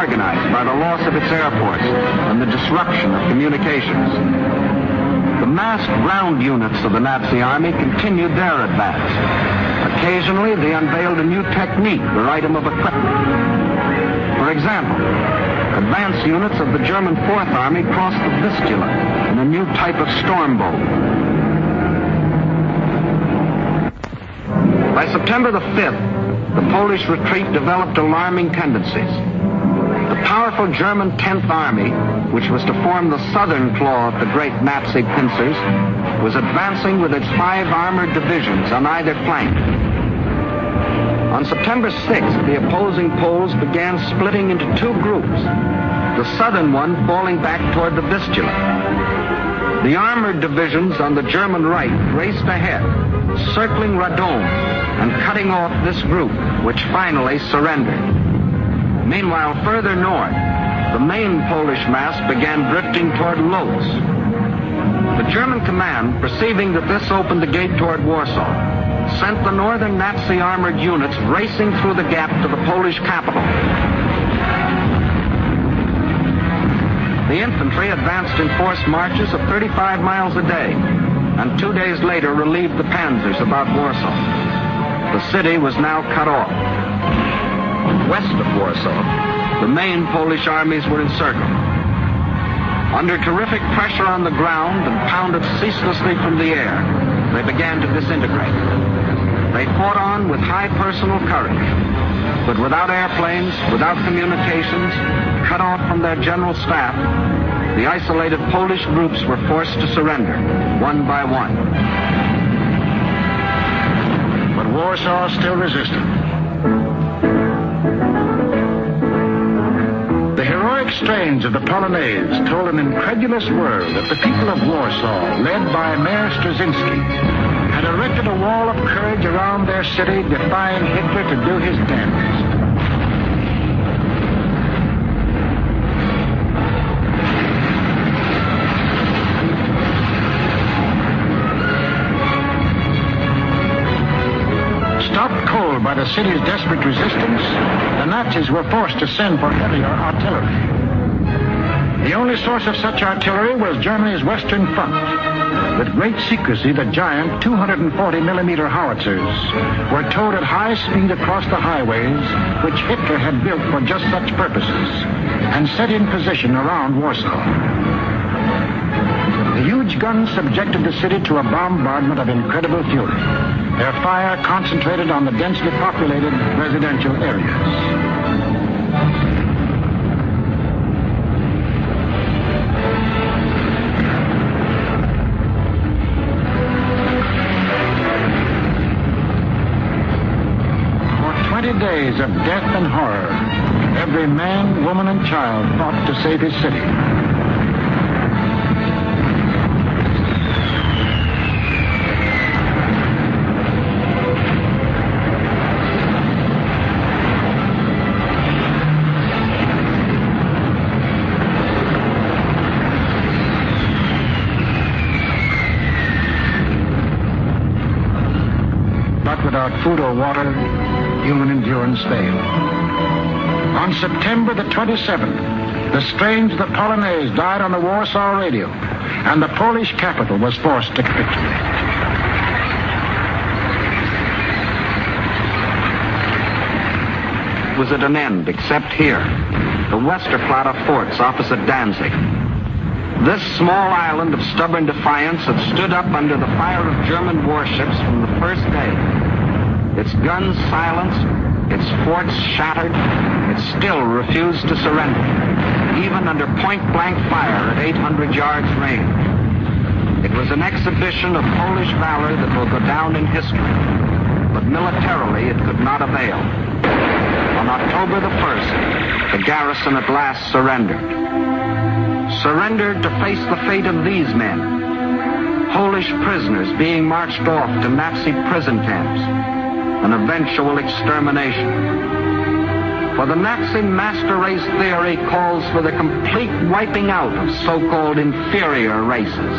disorganized by the loss of its airports and the disruption of communications. The massed ground units of the Nazi army continued their advance. Occasionally, they unveiled a new technique or item of equipment. For example, advance units of the German Fourth Army crossed the Vistula in a new type of storm boat. By September the 5th, the Polish retreat developed alarming tendencies. The powerful German 10th Army, which was to form the southern claw of the great Nazi pincers, was advancing with its 5 armored divisions on either flank. On September 6th, the opposing Poles began splitting into 2 groups, the southern one falling back toward the Vistula. The armored divisions on the German right raced ahead, circling Radom and cutting off this group, which finally surrendered. Meanwhile, further north, the main Polish mass began drifting toward Lodz. The German command, perceiving that this opened the gate toward Warsaw, sent the northern Nazi armored units racing through the gap to the Polish capital. The infantry advanced in forced marches of 35 miles a day, and 2 days later relieved the panzers about Warsaw. The city was now cut off. West of Warsaw, the main Polish armies were encircled. Under terrific pressure on the ground and pounded ceaselessly from the air, they began to disintegrate. They fought on with high personal courage, but without airplanes, without communications, cut off from their general staff, the isolated Polish groups were forced to surrender, one by one. But Warsaw still resisted. The heroic strains of the Polonaise told an incredulous world that the people of Warsaw, led by Mayor Straczynski, had erected a wall of courage around their city, defying Hitler to do his damnedest. Stopped cold by the city's desperate resistance, the Nazis were forced to send for heavier artillery. The only source of such artillery was Germany's Western Front. With great secrecy, the giant 240-millimeter howitzers were towed at high speed across the highways which Hitler had built for just such purposes and set in position around Warsaw. The huge guns subjected the city to a bombardment of incredible fury, their fire concentrated on the densely populated residential areas. For 20 days of death and horror, every man, woman, and child fought to save his city. Without food or water, human endurance failed. On September the 27th, the strains of the Polonaise died on the Warsaw radio, and the Polish capital was forced to capitulate. It was at an end, except here, the Westerplatte forts opposite Danzig. This small island of stubborn defiance had stood up under the fire of German warships from the first day. Its guns silenced, its forts shattered, it still refused to surrender, even under point-blank fire at 800 yards range. It was an exhibition of Polish valor that will go down in history, but militarily it could not avail. On October the 1st, the garrison at last surrendered. Surrendered to face the fate of these men, Polish prisoners being marched off to Nazi prison camps, an eventual extermination. For the Nazi master race theory calls for the complete wiping out of so-called inferior races.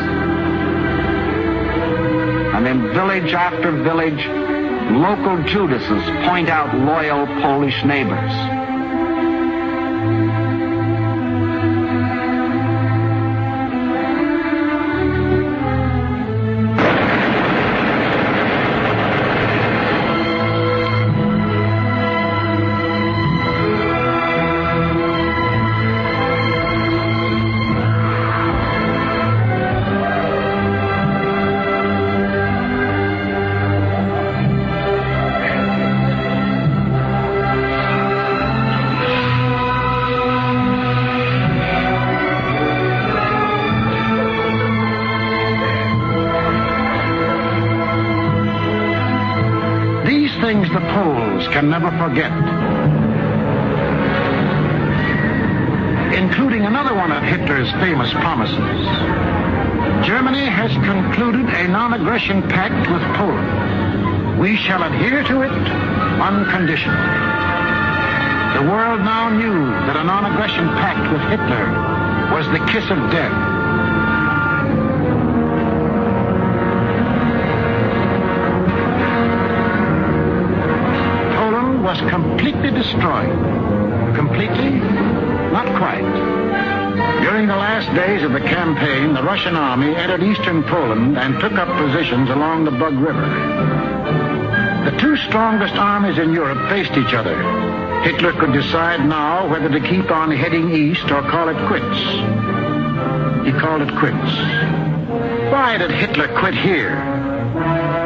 And in village after village, local Judases point out loyal Polish neighbors. the Poles can never forget. Including another one of Hitler's famous promises. Germany has concluded a non-aggression pact with Poland. We shall adhere to it unconditionally. The world now knew that a non-aggression pact with Hitler was the kiss of death. Poland was completely destroyed. Completely? Not quite. During the last days of the campaign, the Russian army entered eastern Poland and took up positions along the Bug River. The two strongest armies in Europe faced each other. Hitler could decide now whether to keep on heading east or call it quits. He called it quits. Why did Hitler quit here?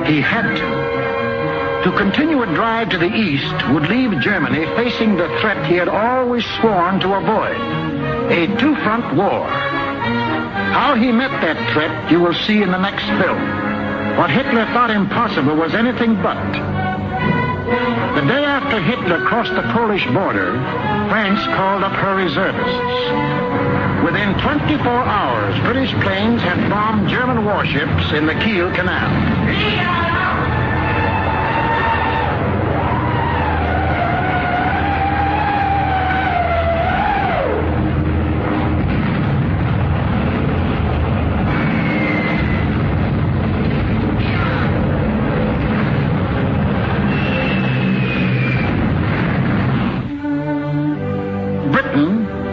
He had to. To continue a drive to the east would leave Germany facing the threat he had always sworn to avoid, a two-front war. How he met that threat you will see in the next film. What Hitler thought impossible was anything but. The day after Hitler crossed the Polish border, France called up her reservists. Within 24 hours, British planes had bombed German warships in the Kiel Canal.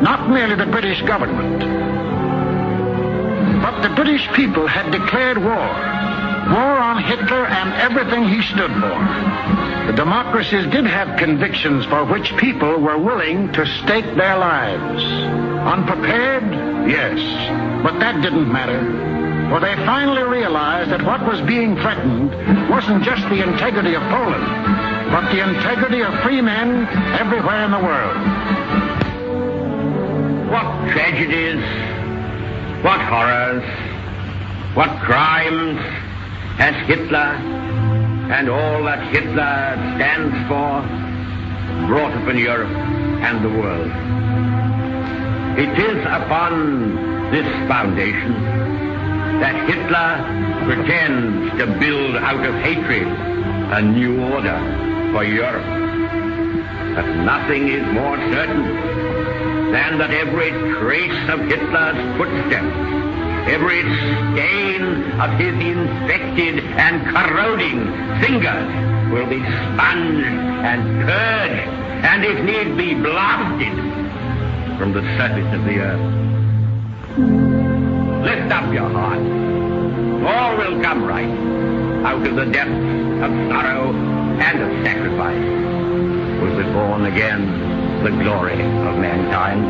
Not merely the British government, but the British people had declared war. War on Hitler and everything he stood for. The democracies did have convictions for which people were willing to stake their lives. Unprepared? Yes. But that didn't matter. For they finally realized that what was being threatened wasn't just the integrity of Poland, but the integrity of free men everywhere in the world. What tragedies, what horrors, what crimes has Hitler and all that Hitler stands for brought upon Europe and the world. It is upon this foundation that Hitler pretends to build out of hatred a new order for Europe. But nothing is more certain than that every trace of Hitler's footsteps, every stain of his infected and corroding fingers will be sponged and purged, and if need be, blasted from the surface of the earth. Lift up your heart. All will come right out of the depths of sorrow and of sacrifice. Will be born again the glory of mankind.